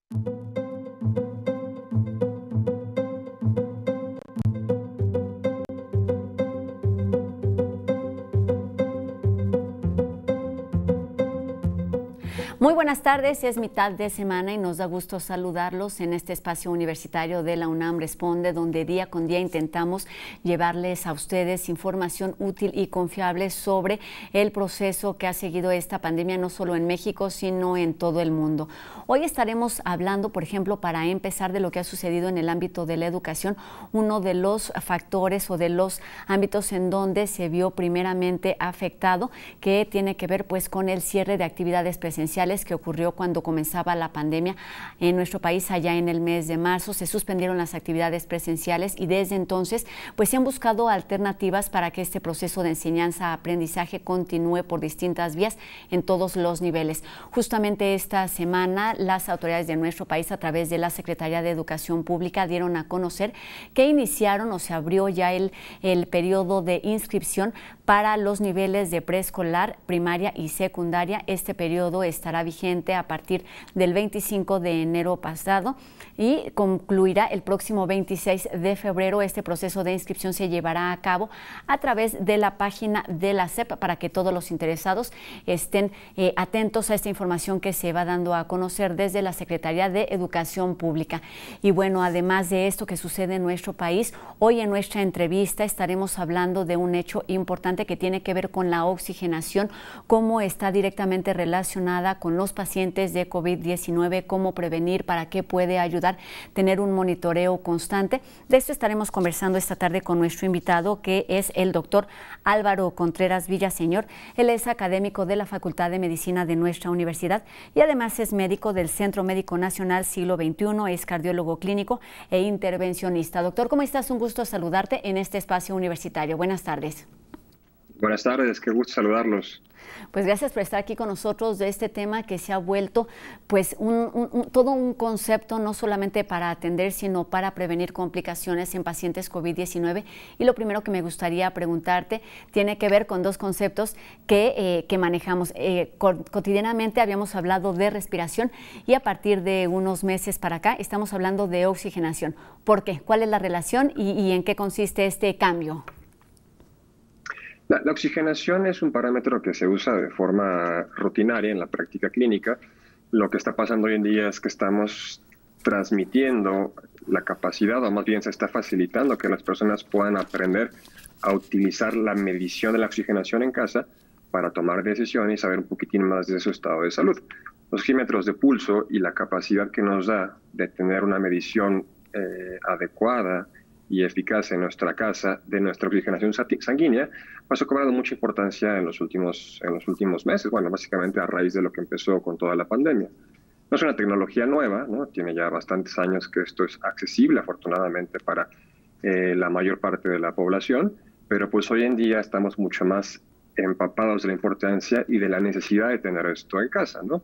Muy buenas tardes, es mitad de semana y nos da gusto saludarlos en este espacio universitario de la UNAM Responde, donde día con día intentamos llevarles a ustedes información útil y confiable sobre el proceso que ha seguido esta pandemia, no solo en México, sino en todo el mundo. Hoy estaremos hablando, por ejemplo, para empezar, de lo que ha sucedido en el ámbito de la educación, uno de los factores o de los ámbitos en donde se vio primeramente afectado, que tiene que ver pues con el cierre de actividades presenciales que ocurrió cuando comenzaba la pandemia en nuestro país allá en el mes de marzo. Se suspendieron las actividades presenciales y desde entonces pues se han buscado alternativas para que este proceso de enseñanza-aprendizaje continúe por distintas vías en todos los niveles. Justamente esta semana las autoridades de nuestro país, a través de la Secretaría de Educación Pública, dieron a conocer que iniciaron o se abrió ya el periodo de inscripción para los niveles de preescolar, primaria y secundaria. Este periodo estará vigente a partir del 25 de enero pasado y concluirá el próximo 26 de febrero. Este proceso de inscripción se llevará a cabo a través de la página de la SEP para que todos los interesados estén atentos a esta información que se va dando a conocer desde la Secretaría de Educación Pública. Y bueno, además de esto que sucede en nuestro país, hoy en nuestra entrevista estaremos hablando de un hecho importante que tiene que ver con la oxigenación, cómo está directamente relacionada con los pacientes de COVID-19, cómo prevenir, para qué puede ayudar tener un monitoreo constante. De esto estaremos conversando esta tarde con nuestro invitado, que es el doctor Álvaro Contreras Villaseñor. Él es académico de la Facultad de Medicina de nuestra universidad y además es médico del Centro Médico Nacional Siglo XXI, es cardiólogo clínico e intervencionista. Doctor, ¿cómo estás? Un gusto saludarte en este espacio universitario. Buenas tardes. Buenas tardes, qué gusto saludarlos. Pues gracias por estar aquí con nosotros de este tema que se ha vuelto pues todo un concepto, no solamente para atender, sino para prevenir complicaciones en pacientes COVID-19. Y lo primero que me gustaría preguntarte tiene que ver con dos conceptos que manejamos. Cotidianamente habíamos hablado de respiración y a partir de unos meses para acá estamos hablando de oxigenación. ¿Por qué? ¿Cuál es la relación y en qué consiste este cambio? La oxigenación es un parámetro que se usa de forma rutinaria en la práctica clínica. Lo que está pasando hoy en día es que estamos transmitiendo la capacidad, o más bien se está facilitando que las personas puedan aprender a utilizar la medición de la oxigenación en casa para tomar decisiones y saber un poquitín más de su estado de salud. Los oxímetros de pulso y la capacidad que nos da de tener una medición adecuada y eficaz en nuestra casa de nuestra oxigenación sanguínea, pues ha cobrado mucha importancia en los últimos meses, bueno, básicamente a raíz de lo que empezó con toda la pandemia. No es una tecnología nueva, ¿no? Tiene ya bastantes años que esto es accesible, afortunadamente, para la mayor parte de la población, pero pues hoy en día estamos mucho más empapados de la importancia y de la necesidad de tener esto en casa, ¿no?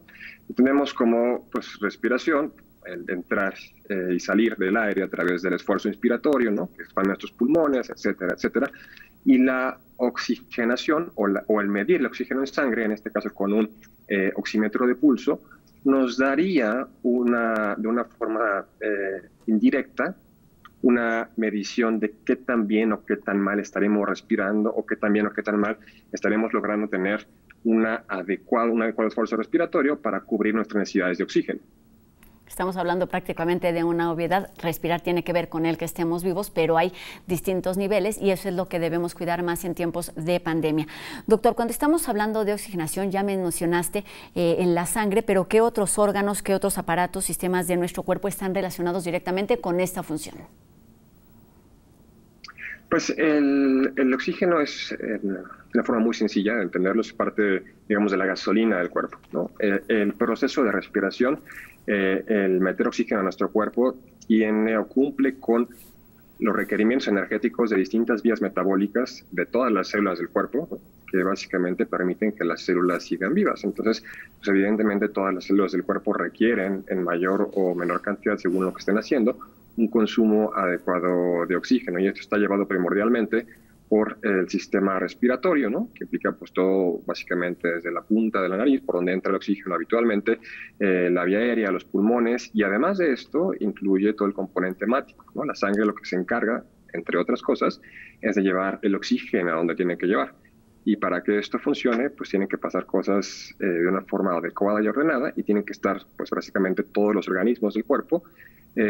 Tenemos como pues respiración, el entrar y salir del aire a través del esfuerzo inspiratorio, ¿no? Que expande nuestros pulmones, etcétera, etcétera. Y la oxigenación o el medir el oxígeno en sangre, en este caso con un oxímetro de pulso, nos daría de una forma indirecta una medición de qué tan bien o qué tan mal estaremos respirando o qué tan bien o qué tan mal estaremos logrando tener un adecuado esfuerzo respiratorio para cubrir nuestras necesidades de oxígeno. Estamos hablando prácticamente de una obviedad. Respirar tiene que ver con el que estemos vivos, pero hay distintos niveles y eso es lo que debemos cuidar más en tiempos de pandemia. Doctor, cuando estamos hablando de oxigenación, ya mencionaste en la sangre, pero ¿qué otros órganos, qué otros aparatos, sistemas de nuestro cuerpo están relacionados directamente con esta función? Pues el oxígeno es una forma muy sencilla de entenderlo, es parte, digamos, de la gasolina del cuerpo, ¿no? El proceso de respiración, el meter oxígeno a nuestro cuerpo tiene o cumple con los requerimientos energéticos de distintas vías metabólicas de todas las células del cuerpo, ¿no? Que básicamente permiten que las células sigan vivas. Entonces, pues evidentemente todas las células del cuerpo requieren en mayor o menor cantidad, según lo que estén haciendo, un consumo adecuado de oxígeno, y esto está llevado primordialmente por el sistema respiratorio, ¿no? Que implica pues todo básicamente desde la punta de la nariz, por donde entra el oxígeno habitualmente, la vía aérea, los pulmones, y además de esto incluye todo el componente hemático, ¿no? La sangre lo que se encarga, entre otras cosas, es de llevar el oxígeno a donde tiene que llevar. Y para que esto funcione, pues tienen que pasar cosas de una forma adecuada y ordenada, y tienen que estar, pues básicamente todos los organismos del cuerpo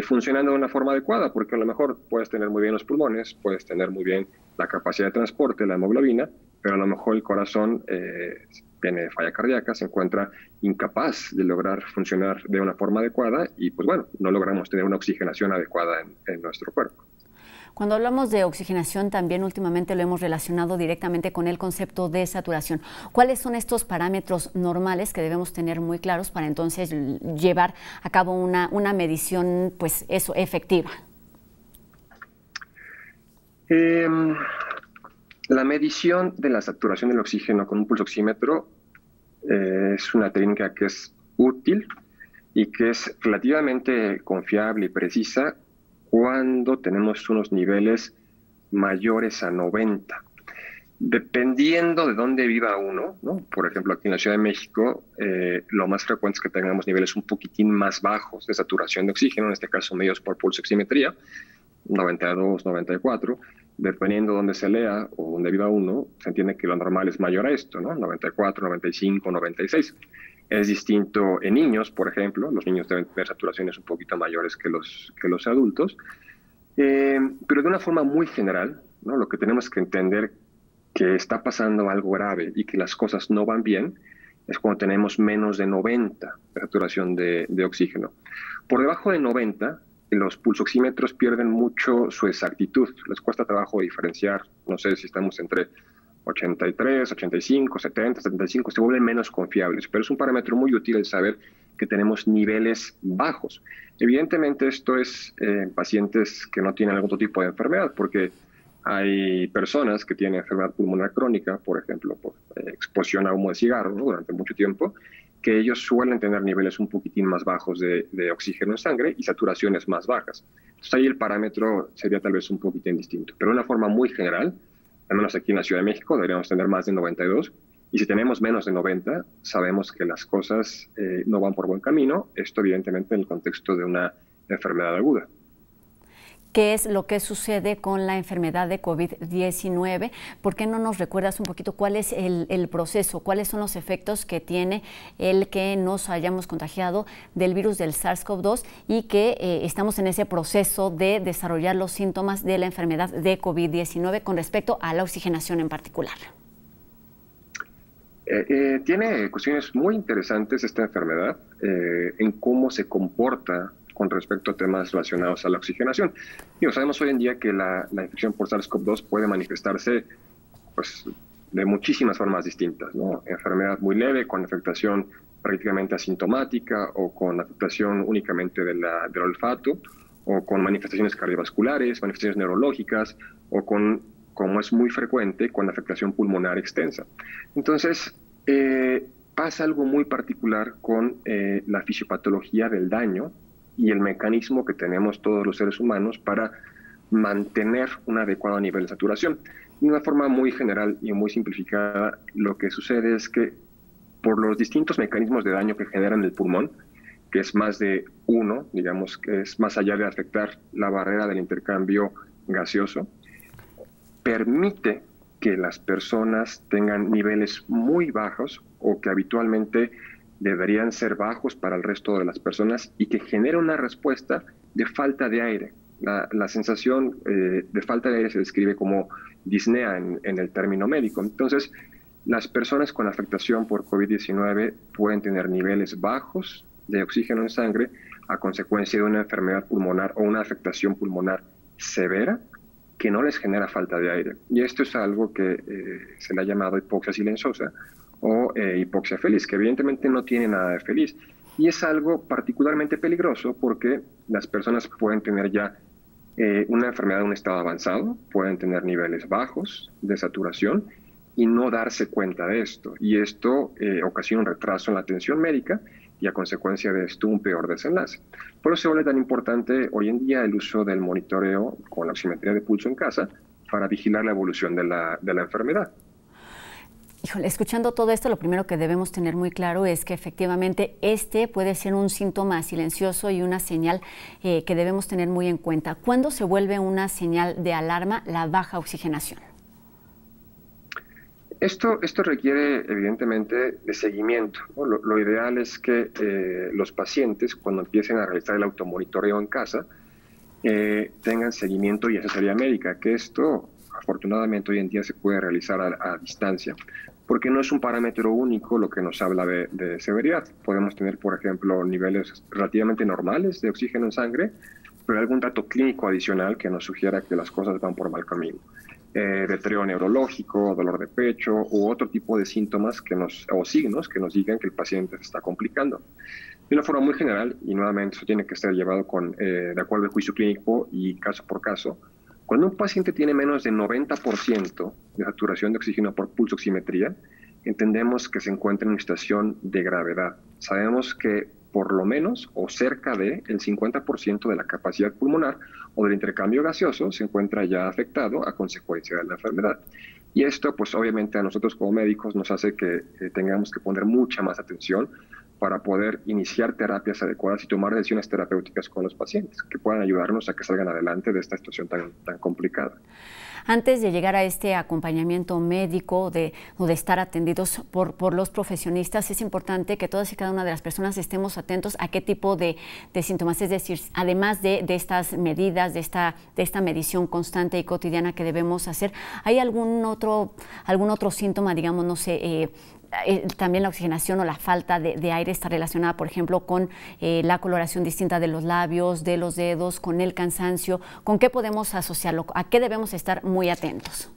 funcionando de una forma adecuada, porque a lo mejor puedes tener muy bien los pulmones, puedes tener muy bien la capacidad de transporte, la hemoglobina, pero a lo mejor el corazón tiene falla cardíaca, se encuentra incapaz de lograr funcionar de una forma adecuada y pues bueno, no logramos tener una oxigenación adecuada en nuestro cuerpo. Cuando hablamos de oxigenación, también últimamente lo hemos relacionado directamente con el concepto de saturación. ¿Cuáles son estos parámetros normales que debemos tener muy claros para entonces llevar a cabo una medición, pues eso, efectiva? La medición de la saturación del oxígeno con un pulsoxímetro es una técnica que es útil y que es relativamente confiable y precisa cuando tenemos unos niveles mayores a 90. Dependiendo de dónde viva uno, ¿no? Por ejemplo, aquí en la Ciudad de México, lo más frecuente es que tengamos niveles un poquitín más bajos de saturación de oxígeno, en este caso medidos por pulsoximetría, 92, 94. Dependiendo de dónde se lea o dónde viva uno, se entiende que lo normal es mayor a esto, ¿no? 94, 95, 96. Es distinto en niños, por ejemplo. Los niños deben tener saturaciones un poquito mayores que los adultos. Pero de una forma muy general, ¿no? Lo que tenemos que entender que está pasando algo grave y que las cosas no van bien es cuando tenemos menos de 90 de saturación de oxígeno. Por debajo de 90, los pulsoxímetros pierden mucho su exactitud. Les cuesta trabajo diferenciar. No sé si estamos entre 83, 85, 70, 75, se vuelven menos confiables, pero es un parámetro muy útil el saber que tenemos niveles bajos. Evidentemente esto es en pacientes que no tienen algún otro tipo de enfermedad, porque hay personas que tienen enfermedad pulmonar crónica, por ejemplo, por exposición a humo de cigarro, ¿no? Durante mucho tiempo, que ellos suelen tener niveles un poquitín más bajos de oxígeno en sangre y saturaciones más bajas. Entonces ahí el parámetro sería tal vez un poquitín distinto, pero de una forma muy general, al menos aquí en la Ciudad de México, deberíamos tener más de 92. Y si tenemos menos de 90, sabemos que las cosas no van por buen camino. Esto, evidentemente, en el contexto de una enfermedad aguda. ¿Qué es lo que sucede con la enfermedad de COVID-19? ¿Por qué no nos recuerdas un poquito cuál es el proceso, cuáles son los efectos que tiene el que nos hayamos contagiado del virus del SARS-CoV-2 y que estamos en ese proceso de desarrollar los síntomas de la enfermedad de COVID-19 con respecto a la oxigenación en particular? Tiene cuestiones muy interesantes esta enfermedad en cómo se comporta con respecto a temas relacionados a la oxigenación. Sabemos hoy en día que la infección por SARS-CoV-2 puede manifestarse pues, de muchísimas formas distintas, ¿no? Enfermedad muy leve, con afectación prácticamente asintomática o con afectación únicamente del olfato, o con manifestaciones cardiovasculares, manifestaciones neurológicas, o con, como es muy frecuente, con afectación pulmonar extensa. Entonces, pasa algo muy particular con la fisiopatología del daño y el mecanismo que tenemos todos los seres humanos para mantener un adecuado nivel de saturación. De una forma muy general y muy simplificada, lo que sucede es que por los distintos mecanismos de daño que generan el pulmón, que es más de uno, digamos que es más allá de afectar la barrera del intercambio gaseoso, permite que las personas tengan niveles muy bajos o que habitualmente deberían ser bajos para el resto de las personas y que genera una respuesta de falta de aire. La sensación de falta de aire se describe como disnea en el término médico. Entonces, las personas con afectación por COVID-19 pueden tener niveles bajos de oxígeno en sangre a consecuencia de una enfermedad pulmonar o una afectación pulmonar severa que no les genera falta de aire. Y esto es algo que se le ha llamado hipoxia silenciosa o hipoxia feliz, que evidentemente no tiene nada de feliz. Y es algo particularmente peligroso porque las personas pueden tener ya una enfermedad en un estado avanzado, pueden tener niveles bajos de saturación y no darse cuenta de esto. Y esto ocasiona un retraso en la atención médica y a consecuencia de esto un peor desenlace. Por eso se vuelve tan importante hoy en día el uso del monitoreo con la oximetría de pulso en casa para vigilar la evolución de la enfermedad. Híjole, escuchando todo esto, lo primero que debemos tener muy claro es que efectivamente este puede ser un síntoma silencioso y una señal que debemos tener muy en cuenta. ¿Cuándo se vuelve una señal de alarma la baja oxigenación? Esto requiere evidentemente de seguimiento, ¿no? Lo ideal es que los pacientes, cuando empiecen a realizar el automonitoreo en casa, tengan seguimiento y asesoría médica, que esto afortunadamente hoy en día se puede realizar a distancia, porque no es un parámetro único lo que nos habla de severidad. Podemos tener, por ejemplo, niveles relativamente normales de oxígeno en sangre, pero algún dato clínico adicional que nos sugiera que las cosas van por mal camino. Deterioro neurológico, dolor de pecho u otro tipo de síntomas o signos que nos digan que el paciente se está complicando. De una forma muy general, y nuevamente eso tiene que ser llevado de acuerdo al juicio clínico y caso por caso, cuando un paciente tiene menos de 90% de saturación de oxígeno por pulsoximetría, entendemos que se encuentra en una situación de gravedad. Sabemos que por lo menos o cerca del 50% de la capacidad pulmonar o del intercambio gaseoso se encuentra ya afectado a consecuencia de la enfermedad. Y esto, pues obviamente a nosotros como médicos nos hace que tengamos que poner mucha más atención para poder iniciar terapias adecuadas y tomar decisiones terapéuticas con los pacientes que puedan ayudarnos a que salgan adelante de esta situación tan complicada. Antes de llegar a este acompañamiento médico o de estar atendidos por los profesionistas, es importante que todas y cada una de las personas estemos atentos a qué tipo de síntomas, es decir, además de estas medidas, de esta medición constante y cotidiana que debemos hacer, ¿hay algún otro síntoma, digamos, no sé, también la oxigenación o la falta de aire está relacionada, por ejemplo, con la coloración distinta de los labios, de los dedos, con el cansancio? ¿Con qué podemos asociarlo? ¿A qué debemos estar muy atentos?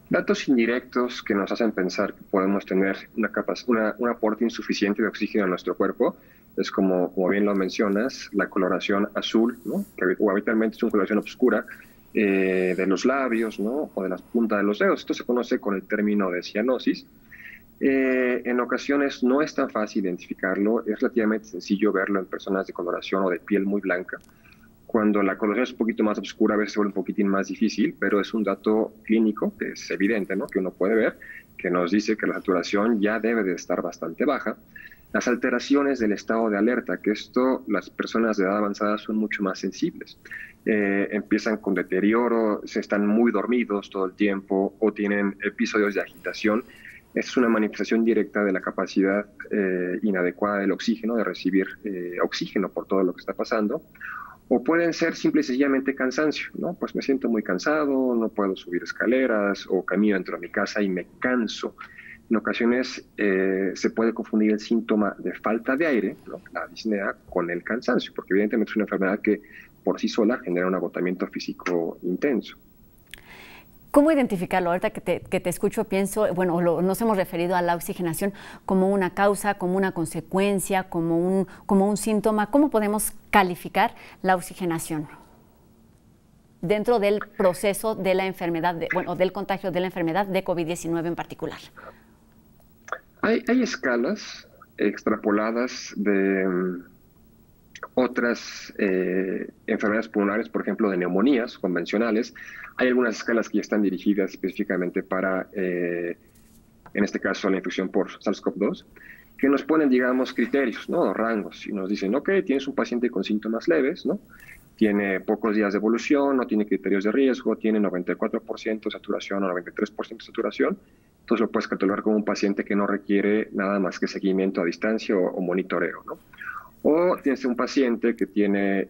Datos indirectos que nos hacen pensar que podemos tener un aporte insuficiente de oxígeno a nuestro cuerpo es como bien lo mencionas, la coloración azul, ¿no? Que habitualmente es una coloración oscura, de los labios, ¿no? O de las puntas de los dedos. Esto se conoce con el término de cianosis. En ocasiones no es tan fácil identificarlo, es relativamente sencillo verlo en personas de coloración o de piel muy blanca. Cuando la coloración es un poquito más oscura, a veces se vuelve un poquitín más difícil, pero es un dato clínico que es evidente, ¿no? Que uno puede ver, que nos dice que la saturación ya debe de estar bastante baja. Las alteraciones del estado de alerta, que las personas de edad avanzada son mucho más sensibles. Empiezan con deterioro, se están muy dormidos todo el tiempo o tienen episodios de agitación. Es una manifestación directa de la capacidad inadecuada del oxígeno, de recibir oxígeno por todo lo que está pasando. O pueden ser simple y sencillamente cansancio, ¿no? Pues me siento muy cansado, no puedo subir escaleras o camino dentro de mi casa y me canso. En ocasiones se puede confundir el síntoma de falta de aire, ¿no? La disnea, con el cansancio, porque evidentemente es una enfermedad que por sí sola genera un agotamiento físico intenso. ¿Cómo identificarlo? Ahorita que te escucho pienso, bueno, nos hemos referido a la oxigenación como una causa, como una consecuencia, como un síntoma. ¿Cómo podemos calificar la oxigenación dentro del proceso de la enfermedad, del contagio de la enfermedad de COVID-19 en particular? Hay escalas extrapoladas de otras enfermedades pulmonares, por ejemplo, de neumonías convencionales. Hay algunas escalas que ya están dirigidas específicamente para, en este caso, la infección por SARS-CoV-2, que nos ponen, digamos, criterios, ¿no? Rangos, y nos dicen, ok, tienes un paciente con síntomas leves, ¿no? Tiene pocos días de evolución, no tiene criterios de riesgo, tiene 94% de saturación o 93% de saturación, entonces lo puedes catalogar como un paciente que no requiere nada más que seguimiento a distancia o monitoreo, ¿no? O tienes un paciente que tiene,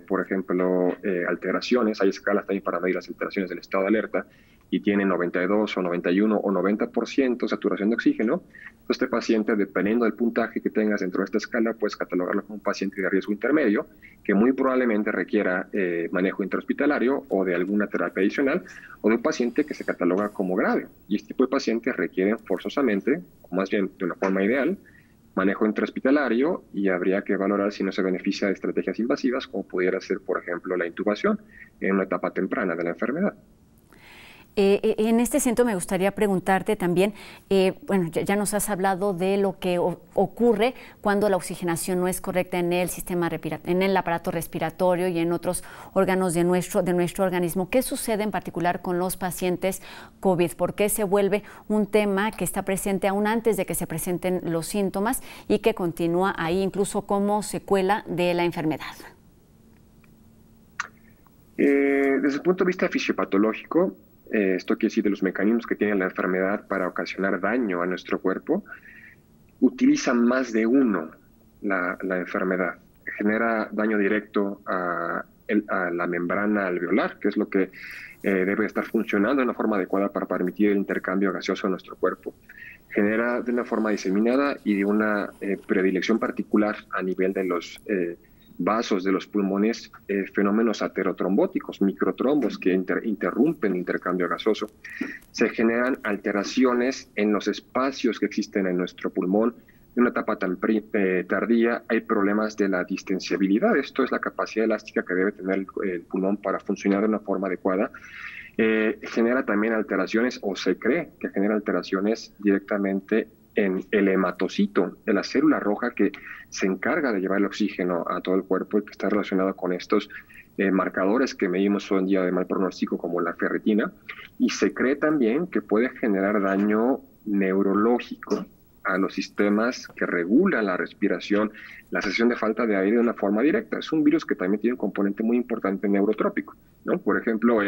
por ejemplo, alteraciones, hay escalas también para medir las alteraciones del estado de alerta, y tiene 92 o 91 o 90% saturación de oxígeno. Entonces, este paciente, dependiendo del puntaje que tengas dentro de esta escala, puedes catalogarlo como un paciente de riesgo intermedio, que muy probablemente requiera manejo intrahospitalario o de alguna terapia adicional, o de un paciente que se cataloga como grave. Y este tipo de pacientes requieren forzosamente, o más bien de una forma ideal, manejo intrahospitalario, y habría que valorar si no se beneficia de estrategias invasivas como pudiera ser, por ejemplo, la intubación en una etapa temprana de la enfermedad. En este sentido me gustaría preguntarte también, bueno, ya nos has hablado de lo que ocurre cuando la oxigenación no es correcta en el en el aparato respiratorio y en otros órganos de nuestro organismo. ¿Qué sucede en particular con los pacientes COVID? ¿Por qué se vuelve un tema que está presente aún antes de que se presenten los síntomas y que continúa ahí incluso como secuela de la enfermedad? Desde el punto de vista fisiopatológico, esto quiere decir de los mecanismos que tiene la enfermedad para ocasionar daño a nuestro cuerpo, utiliza más de uno la enfermedad. Genera daño directo a la membrana alveolar, que es lo que debe estar funcionando de una forma adecuada para permitir el intercambio gaseoso en nuestro cuerpo. Genera de una forma diseminada y de una predilección particular a nivel de los vasos de los pulmones, fenómenos aterotrombóticos, microtrombos que interrumpen el intercambio gaseoso. Se generan alteraciones en los espacios que existen en nuestro pulmón. En una etapa tan tardía hay problemas de la distensibilidad. Esto es la capacidad elástica que debe tener el pulmón para funcionar de una forma adecuada. Genera también alteraciones, o se cree que genera alteraciones directamente en el hematocito, de la célula roja que se encarga de llevar el oxígeno a todo el cuerpo y que está relacionado con estos marcadores que medimos hoy en día de mal pronóstico como la ferritina. Y se cree también que puede generar daño neurológico a los sistemas que regulan la respiración, la sensación de falta de aire de una forma directa. Es un virus que también tiene un componente muy importante neurotrópico, ¿no? Por ejemplo,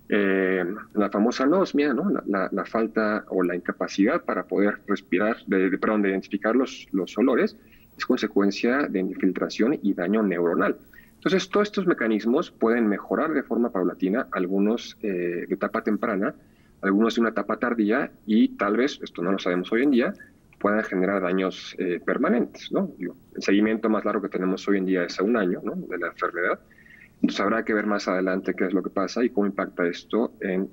la famosa anosmia, ¿no? La falta o la incapacidad para poder respirar, de identificar los olores, es consecuencia de infiltración y daño neuronal. Entonces, todos estos mecanismos pueden mejorar de forma paulatina, algunos de etapa temprana, algunos de una etapa tardía, y tal vez, esto no lo sabemos hoy en día, puedan generar daños permanentes, ¿no? El seguimiento más largo que tenemos hoy en día es a un año, ¿no?, de la enfermedad. Entonces habrá que ver más adelante qué es lo que pasa y cómo impacta esto en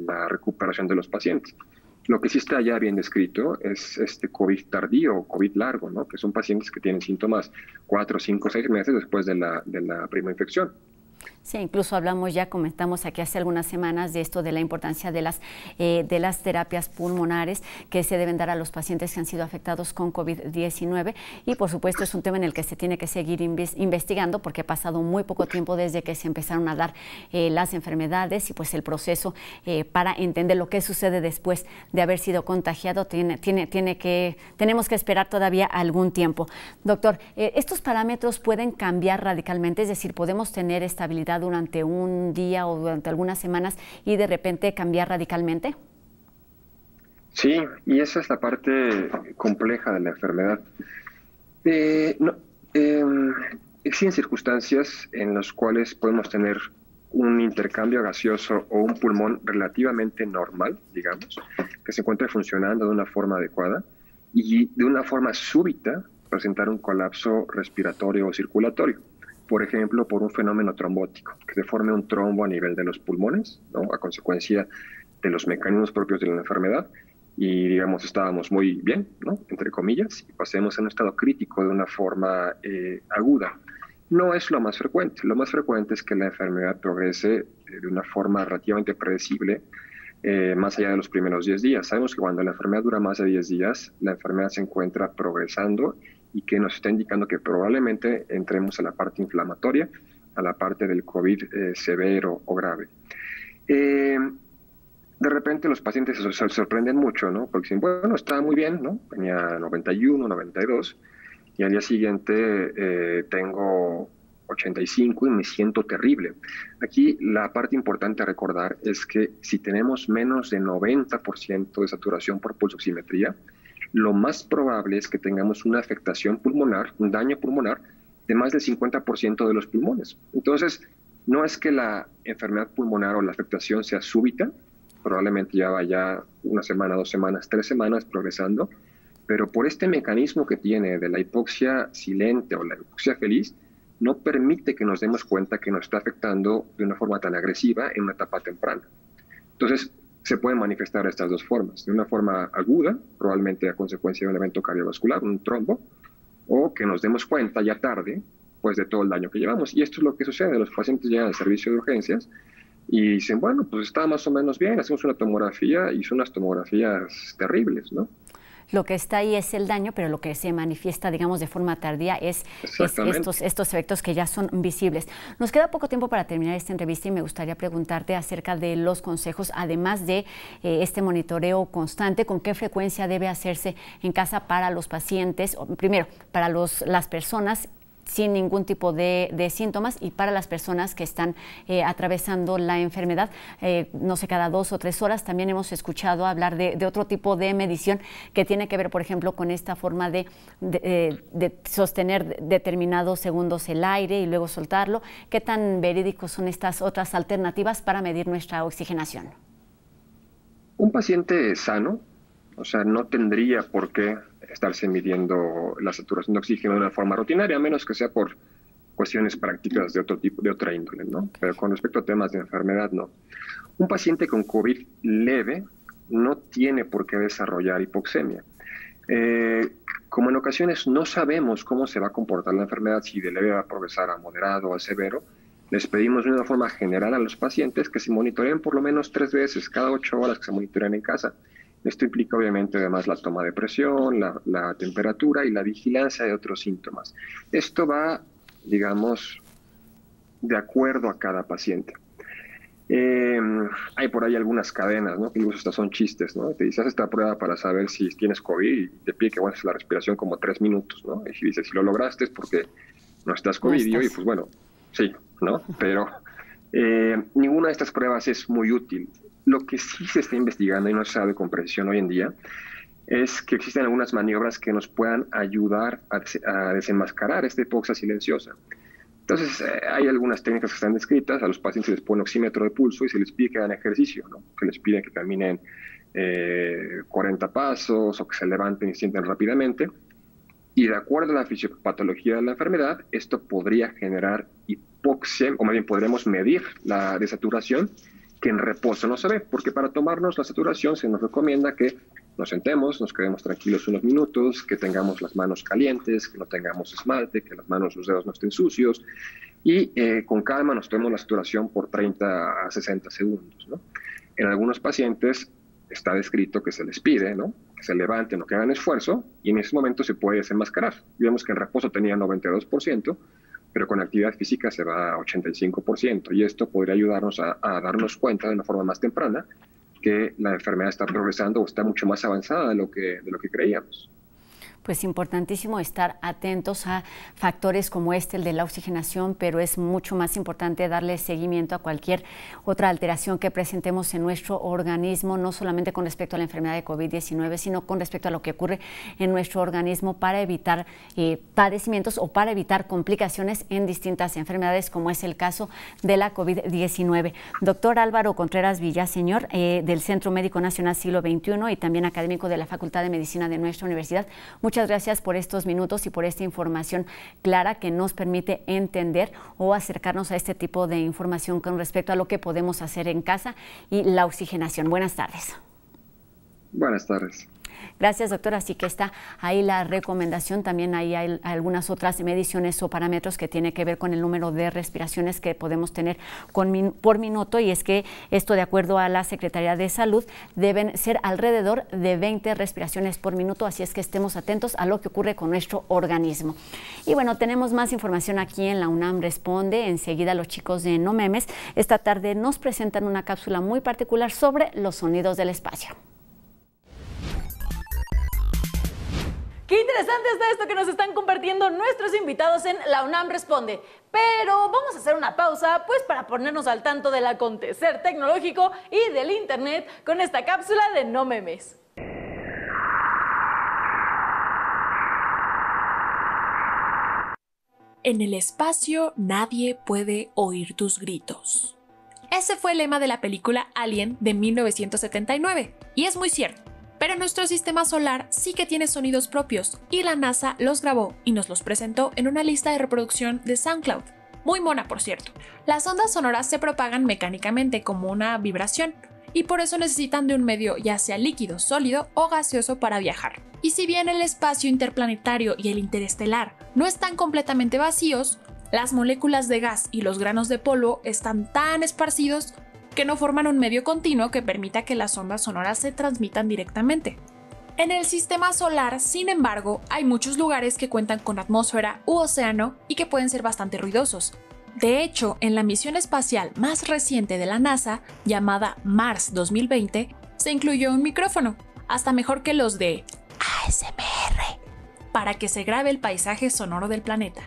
la recuperación de los pacientes. Lo que sí está ya bien descrito es este COVID tardío o COVID largo, ¿no?, que son pacientes que tienen síntomas 4, 5, 6 meses después de la primera infección. Sí, incluso comentamos aquí hace algunas semanas de esto, de la importancia de las terapias pulmonares que se deben dar a los pacientes que han sido afectados con COVID-19, y por supuesto es un tema en el que se tiene que seguir investigando porque ha pasado muy poco tiempo desde que se empezaron a dar las enfermedades, y pues el proceso para entender lo que sucede después de haber sido contagiado tenemos que esperar todavía algún tiempo. Doctor, ¿estos parámetros pueden cambiar radicalmente? Es decir, ¿podemos tener estabilidad durante un día o durante algunas semanas y de repente cambiar radicalmente? Sí, y esa es la parte compleja de la enfermedad. Existen circunstancias en las cuales podemos tener un intercambio gaseoso o un pulmón relativamente normal, digamos, que se encuentre funcionando de una forma adecuada, y de una forma súbita presentar un colapso respiratorio o circulatorio. Por ejemplo, por un fenómeno trombótico, que se forme un trombo a nivel de los pulmones, ¿no?, a consecuencia de los mecanismos propios de la enfermedad, y digamos estábamos muy bien, ¿no?, entre comillas, y pasemos a un estado crítico de una forma aguda. No es lo más frecuente. Lo más frecuente es que la enfermedad progrese de una forma relativamente predecible, más allá de los primeros 10 días. Sabemos que cuando la enfermedad dura más de 10 días, la enfermedad se encuentra progresando y que nos está indicando que probablemente entremos a la parte inflamatoria, a la parte del COVID severo o grave. De repente los pacientes se sorprenden mucho, ¿no?, porque dicen, bueno, estaba muy bien, ¿no?, tenía 91, 92, y al día siguiente tengo 85 y me siento terrible. Aquí la parte importante a recordar es que si tenemos menos de 90% de saturación por pulsoximetría, lo más probable es que tengamos una afectación pulmonar, un daño pulmonar de más del 50% de los pulmones. Entonces, no es que la enfermedad pulmonar o la afectación sea súbita, probablemente ya vaya una semana, 2 semanas, 3 semanas progresando, pero por este mecanismo que tiene de la hipoxia silente o la hipoxia feliz, no permite que nos demos cuenta que nos está afectando de una forma tan agresiva en una etapa temprana. Entonces, se pueden manifestar de estas dos formas: de una forma aguda, probablemente a consecuencia de un evento cardiovascular, un trombo, o que nos demos cuenta ya tarde, pues, de todo el daño que llevamos. Y esto es lo que sucede: los pacientes llegan al servicio de urgencias y dicen, bueno, pues está más o menos bien, hacemos una tomografía y son unas tomografías terribles, ¿no? Lo que está ahí es el daño, pero lo que se manifiesta, digamos, de forma tardía es estos efectos que ya son visibles. Nos queda poco tiempo para terminar esta entrevista y me gustaría preguntarte acerca de los consejos, además de este monitoreo constante, con qué frecuencia debe hacerse en casa para los pacientes, o, primero, para las personas sin ningún tipo de síntomas y para las personas que están atravesando la enfermedad, no sé, cada 2 o 3 horas. También hemos escuchado hablar de otro tipo de medición que tiene que ver, por ejemplo, con esta forma de sostener determinados segundos el aire y luego soltarlo. ¿Qué tan verídicos son estas otras alternativas para medir nuestra oxigenación? Un paciente sano, o sea, no tendría por qué estarse midiendo la saturación de oxígeno de una forma rutinaria, a menos que sea por cuestiones prácticas de otro tipo, de otra índole, ¿no? Pero con respecto a temas de enfermedad, no. Un paciente con COVID leve no tiene por qué desarrollar hipoxemia. Como en ocasiones no sabemos cómo se va a comportar la enfermedad, si de leve va a progresar a moderado o a severo, les pedimos de una forma general a los pacientes que se monitoreen por lo menos 3 veces, cada 8 horas que se monitoreen en casa. Esto implica obviamente además la toma de presión, la temperatura y la vigilancia de otros síntomas. Esto va, digamos, de acuerdo a cada paciente. Hay por ahí algunas cadenas, ¿no? Que incluso hasta son chistes, ¿no? Te dices, haz esta prueba para saber si tienes COVID y te pide que aguantes la respiración como 3 minutos, ¿no? Y si dices, si lo lograste es porque no estás COVID, y pues bueno, sí, ¿no? Pero ninguna de estas pruebas es muy útil. Lo que sí se está investigando y no se sabe con precisión hoy en día es que existen algunas maniobras que nos puedan ayudar a desenmascarar esta hipoxia silenciosa. Entonces, hay algunas técnicas que están descritas, a los pacientes se les pone oxímetro de pulso y se les pide que hagan ejercicio, ¿no? Se les pide que caminen 40 pasos o que se levanten y sienten rápidamente. Y de acuerdo a la fisiopatología de la enfermedad, esto podría generar hipoxia, o más bien podremos medir la desaturación, que en reposo no se ve, porque para tomarnos la saturación se nos recomienda que nos sentemos, nos quedemos tranquilos unos minutos, que tengamos las manos calientes, que no tengamos esmalte, que las manos, los dedos no estén sucios, y con calma nos tomemos la saturación por 30 a 60 segundos, ¿no? En algunos pacientes está descrito que se les pide, ¿no?, que se levanten o que hagan esfuerzo, y en ese momento se puede desenmascarar. Vemos que en reposo tenía 92%, pero con actividad física se va a 85%, y esto podría ayudarnos a darnos cuenta de una forma más temprana que la enfermedad está progresando o está mucho más avanzada de lo que creíamos. Pues importantísimo estar atentos a factores como el de la oxigenación, pero es mucho más importante darle seguimiento a cualquier otra alteración que presentemos en nuestro organismo, no solamente con respecto a la enfermedad de COVID-19, sino con respecto a lo que ocurre en nuestro organismo para evitar padecimientos o para evitar complicaciones en distintas enfermedades, como es el caso de la COVID-19. Doctor Álvaro Contreras Villaseñor, del Centro Médico Nacional Siglo XXI y también académico de la Facultad de Medicina de nuestra universidad, muchas gracias por estos minutos y por esta información clara que nos permite entender o acercarnos a este tipo de información con respecto a lo que podemos hacer en casa y la oxigenación. Buenas tardes. Buenas tardes. Gracias, doctor. Así que está ahí la recomendación. También ahí hay algunas otras mediciones o parámetros que tiene que ver con el número de respiraciones que podemos tener por minuto, y es que esto, de acuerdo a la Secretaría de Salud, deben ser alrededor de 20 respiraciones por minuto, así es que estemos atentos a lo que ocurre con nuestro organismo. Y bueno, tenemos más información aquí en la UNAM Responde. Enseguida los chicos de No Memes esta tarde nos presentan una cápsula muy particular sobre los sonidos del espacio. Qué interesante está esto que nos están compartiendo nuestros invitados en La UNAM Responde. Pero vamos a hacer una pausa, pues, para ponernos al tanto del acontecer tecnológico y del internet con esta cápsula de No Memes. En el espacio nadie puede oír tus gritos. Ese fue el lema de la película Alien de 1979, y es muy cierto. Pero nuestro sistema solar sí que tiene sonidos propios, y la NASA los grabó y nos los presentó en una lista de reproducción de SoundCloud. Muy mona, por cierto. Las ondas sonoras se propagan mecánicamente como una vibración, y por eso necesitan de un medio ya sea líquido, sólido o gaseoso para viajar. Y si bien el espacio interplanetario y el interestelar no están completamente vacíos, las moléculas de gas y los granos de polvo están tan esparcidos que no forman un medio continuo que permita que las ondas sonoras se transmitan directamente. En el sistema solar, sin embargo, hay muchos lugares que cuentan con atmósfera u océano y que pueden ser bastante ruidosos. De hecho, en la misión espacial más reciente de la NASA, llamada Mars 2020, se incluyó un micrófono, hasta mejor que los de ASMR, para que se grabe el paisaje sonoro del planeta.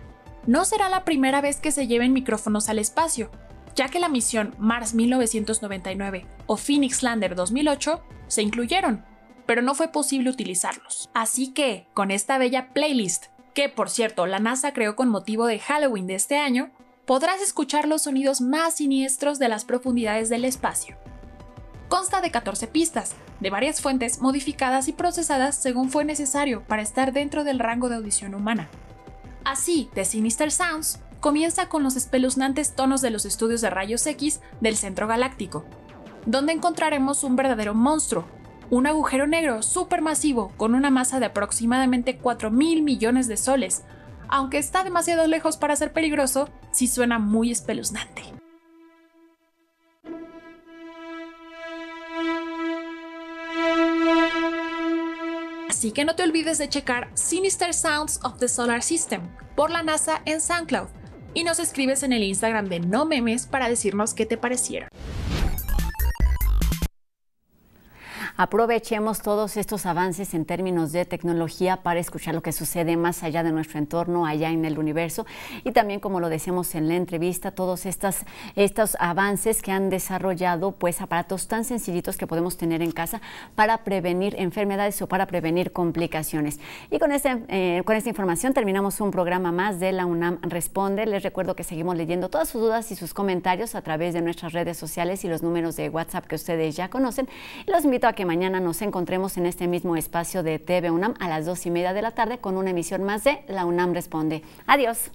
No será la primera vez que se lleven micrófonos al espacio, ya que la misión Mars 1999 o Phoenix Lander 2008 se incluyeron, pero no fue posible utilizarlos. Así que, con esta bella playlist, que por cierto la NASA creó con motivo de Halloween de este año, podrás escuchar los sonidos más siniestros de las profundidades del espacio. Consta de 14 pistas, de varias fuentes modificadas y procesadas según fue necesario para estar dentro del rango de audición humana. Así, The Sinister Sounds comienza con los espeluznantes tonos de los estudios de rayos X del centro galáctico, donde encontraremos un verdadero monstruo, un agujero negro supermasivo con una masa de aproximadamente 4.000 millones de soles. Aunque está demasiado lejos para ser peligroso, sí suena muy espeluznante. Así que no te olvides de checar Sinister Sounds of the Solar System por la NASA en SoundCloud y nos escribes en el Instagram de No Memes para decirnos qué te parecieron. Aprovechemos todos estos avances en términos de tecnología para escuchar lo que sucede más allá de nuestro entorno, allá en el universo. Y también, como lo decíamos en la entrevista, todos estos avances que han desarrollado pues aparatos tan sencillitos que podemos tener en casa para prevenir enfermedades o para prevenir complicaciones. Y con esta información terminamos un programa más de la UNAM Responde. Les recuerdo que seguimos leyendo todas sus dudas y sus comentarios a través de nuestras redes sociales y los números de WhatsApp que ustedes ya conocen. Y los invito a que mañana nos encontremos en este mismo espacio de TV UNAM a las 2:30 de la tarde con una emisión más de La UNAM Responde. Adiós.